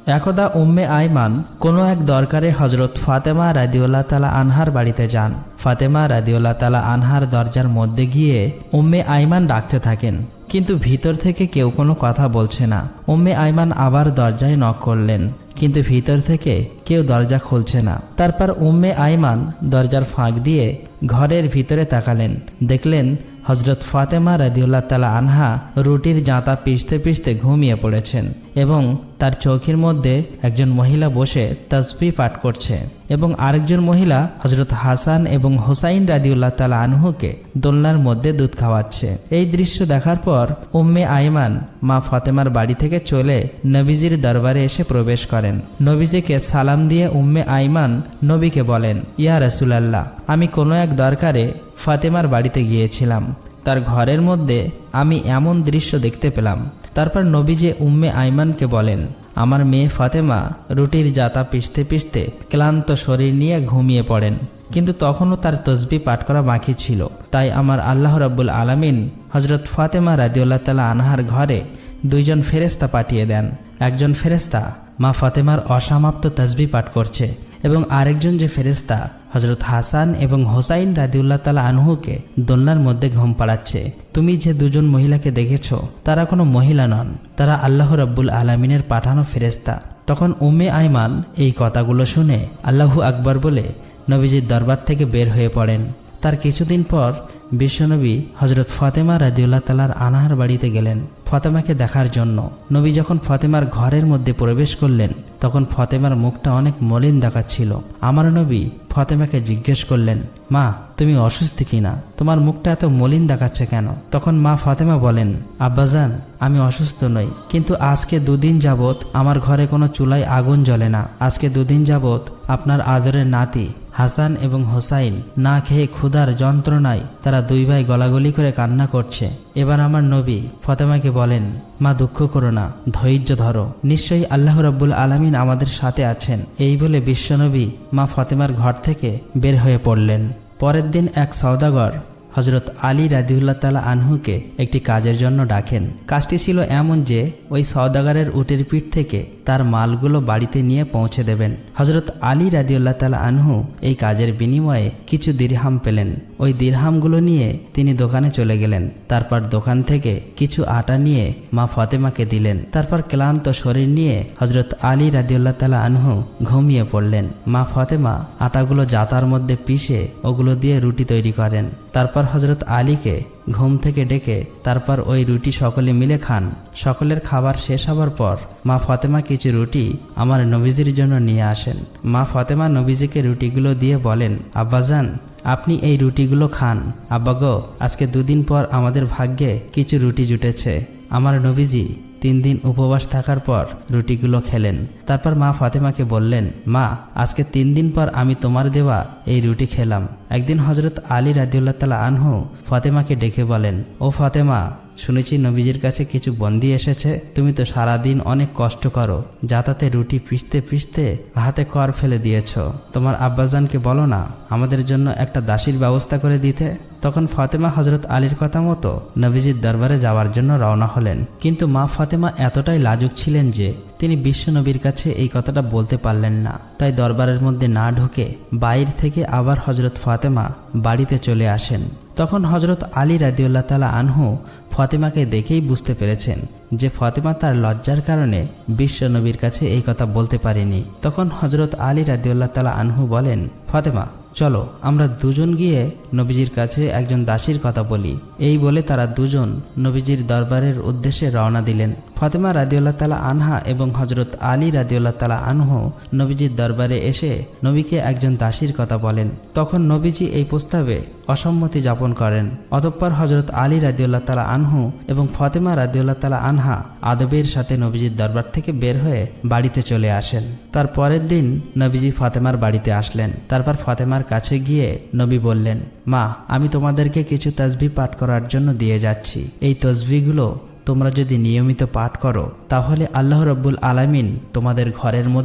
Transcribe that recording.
একদা উম্মে আইমান কোনো এক দরকারে হজরত ফাতেমা রাদিয়াল্লাহু তাআলা আনহার বাড়িতে যান। ফাতেমা রাদিয়াল্লাহু তাআলা আনহার দরজার মধ্যে গিয়ে উম্মে আইমান ডাকতে থাকেন, কিন্তু ভিতর থেকে কেউ কোনো কথা বলছে না। উম্মে আইমান আবার দরজায় নক করলেন, কিন্তু ভিতর থেকে কেউ দরজা খুলছে না। তারপর উম্মে আইমান দরজার ফাঁক দিয়ে ঘরের ভিতরে তাকালেন, দেখলেন হজরত ফাতেমা রাদিয়াল্লাহু তাআলা আনহা রুটির জাঁতা পিষতে পিষতে ঘুমিয়ে পড়েছেন এবং তার চৌকির মধ্যে একজন মহিলা বসে তাসবিহ পাঠ করছে এবং আরেকজন মহিলা হজরত হাসান এবং হোসাইন রাদিয়াল্লাহু তাআলা আনহুকে দোলনার মধ্যে দুধ খাওয়াচ্ছে। এই দৃশ্য দেখার পর উম্মে আইমান মা ফাতেমার বাড়ি থেকে চলে নবীজির দরবারে এসে প্রবেশ করেন। নবীজিকে সালাম দিয়ে উম্মে আইমান নবীকে বলেন, ইয়া রাসূলুল্লাহ, আমি কোনো এক দরকারে ফাতেমার বাড়িতে গিয়েছিলাম, তার ঘরের মধ্যে আমি এমন দৃশ্য দেখতে পেলাম। তারপর নবীজি উম্মে আইমানকে বলেন, আমার মেয়ে ফাতেমা রুটির জাতা পিষতে পিষতে ক্লান্ত শরীর নিয়ে ঘুমিয়ে পড়েন, কিন্তু তখনও তার তসবিহ পাঠ করা বাকি ছিল। তাই আমার আল্লাহ রাব্বুল আলামিন হজরত ফাতেমা রাদিয়াল্লাহু তাআলা আনহার ঘরে দুইজন ফেরেশতা পাঠিয়ে দেন। একজন ফেরেশতা মা ফাতেমার অসমাপ্ত তসবিহ পাঠ করছে এবং আরেকজন যে ফেরেশতা হজরত হাসান এবং হোসাইন রাদিয়াল্লাহু তাআলা আনহুকে দোলনার মধ্যে ঘুম পাড়াচ্ছে। তুমি যে দুজন মহিলাকে দেখেছ তারা কোনো মহিলা নন, তারা আল্লাহ রাব্বুল আলামিনের পাঠানো ফেরেশতা। তখন উম্মে আইমান এই কথাগুলো শুনে আল্লাহু আকবার বলে নবীজির দরবার থেকে বের হয়ে পড়েন। তার কিছুদিন পর বিশ্বনবী হজরত ফাতেমা রাদিয়াল্লাহু তাআলা আনহার বাড়িতে গেলেন ফাতেমাকে দেখার জন্য। নবী যখন ফাতেমার ঘরের মধ্যে প্রবেশ করলেন তখন ফাতেমার মুখটা অনেক মলিন দেখাচ্ছিল। আমার নবী ফাতেমাকে জিজ্ঞেস করলেন, মা তুমি অসুস্থ কিনা, তোমার মুখটা এত মলিন দেখাচ্ছে কেন? তখন মা ফাতেমা বলেন, আব্বাজান আমি অসুস্থ নই, কিন্তু আজকে দুদিন যাবত আমার ঘরে কোনো চুলায় আগুন জ্বলে না। আজকে দুদিন যাবত আপনার আদরের নাতি হাসান এবং হোসাইন না খেয়ে ক্ষুধার যন্ত্রণায় তারা দুই ভাই গলাগলি করে কান্না করছে। এবার আমার নবী ফাতেমাকে বলেন, মা দুঃখ করো না, ধৈর্য ধরো, নিশ্চয়ই আল্লাহ রাব্বুল আলামিন আমাদের সাথে আছেন। এই বলে বিশ্বনবী মা ফাতেমার ঘর থেকে বের হয়ে পড়লেন। পরের দিন এক সওদাগর হজরত আলী রাদিয়াল্লাহু তাআলা আনহুকে একটি কাজের জন্য ডাকেন। কাজটি ছিল এমন যে ওই সওদাগরের উটের পিঠ থেকে তার মালগুলো বাড়িতে নিয়ে পৌঁছে দেবেন। হজরত আলী রাদিয়াল্লাহু তাআলা আনহু এই কাজের বিনিময়ে কিছু দিরহাম পেলেন। ওই দিরহামগুলো নিয়ে তিনি দোকানে চলে গেলেন। তারপর দোকান থেকে কিছু আটা নিয়ে মা ফাতেমাকে দিলেন। তারপর ক্লান্ত শরীর নিয়ে হজরত আলী রাদিয়াল্লাহু তাআলা আনহু ঘুমিয়ে পড়লেন। মা ফাতেমা আটাগুলো জাতার মধ্যে পিষে ওগুলো দিয়ে রুটি তৈরি করেন। তারপর হজরত আলীকে ঘুম থেকে ডেকে তারপর ওই রুটি সকলে মিলে খান। সকলের খাবার শেষ হবার পর মা ফাতেমা কিছু রুটি আমার নবীজির জন্য নিয়ে আসেন। মা ফাতেমা নবীজিকে রুটিগুলো দিয়ে বলেন, আব্বাজান আপনি এই রুটিগুলো খান। আব্বা গো, আজকে দুদিন পর আমাদের ভাগ্যে কিছু রুটি জুটেছে। আমার নবীজি 3 দিন উপবাস থাকার পর রুটিগুলো খেলেন। তারপর মা ফাতেমাকে বললেন, মা আজকে 3 দিন পর আমি তোমার দেওয়া এই রুটি খেলাম। একদিন হজরত আলী রাদিয়াল্লাহু তাআলা আনহু ফাতেমাকে ডেকে বলেন, ও ফাতেমা, শুনেছি নবীজির কাছে কিছু বন্দী এসেছে। তুমি তো সারাদিন অনেক কষ্ট করো, যাতাতে রুটি পিষতে পিষতে হাতে কর ফেলে দিয়েছ। তোমার আব্বাজানকে বলো না আমাদের জন্য একটা দাসীর ব্যবস্থা করে দিতে। তখন ফাতেমা হজরত আলীর কথা মতো নবীজির দরবারে যাওয়ার জন্য রওনা হলেন। কিন্তু মা ফাতেমা এতটাই লাজুক ছিলেন যে তিনি বিশ্ব নবীর কাছে এই কথাটা বলতে পারলেন না। তাই দরবারের মধ্যে না ঢুকে বাইরে থেকে আবার হজরত ফাতেমা বাড়িতে চলে আসেন। তখন হজরত আলী রাদিয়াল্লাহু তাআলা আনহু ফাতেমাকে দেখেই বুঝতে পেরেছেন যে ফাতেমা তার লজ্জার কারণে বিশ্ব নবীর কাছে এই কথা বলতে পারেনি। তখন হজরত আলী রাদিয়াল্লাহু তাআলা আনহু বলেন, ফাতেমা চলো আমরা দুজন গিয়ে নবীজির কাছে একজন দাসীর কথা বলি। এই বলে তারা দুজন নবীজির দরবারের উদ্দেশ্যে রওনা দিলেন। ফাতেমা রাদিয়াল্লাহু তাআলা আনহা এবং হজরত আলী রাদিয়াল্লাহু তাআলা আনহু নবীজির দরবারে এসে নবীকে একজন দাসীর কথা বলেন। তখন নবীজি এই প্রস্তাবে অসম্মতি জ্ঞাপন করেন। অতঃপর হজরত আলী রাদিয়াল্লাহু তাআলা আনহু এবং ফাতেমা রাদিয়াল্লাহু তাআলা আনহা আদবের সাথে নবীজির দরবার থেকে বের হয়ে বাড়িতে চলে আসেন। তার পরের দিন নবীজি ফাতেমার বাড়িতে আসলেন। তারপর ফাতেমার কাছে গিয়ে নবী বললেন, মা আমি তোমাদেরকে কিছু তাসবিহ পাঠ করার জন্য দিয়ে যাচ্ছি। এই তাসবিহগুলো তোমরা যদি নিয়মিত পাঠ করো তাহলে আল্লাহ রাব্বুল আলামিন তোমাদের ঘরের মধ্যে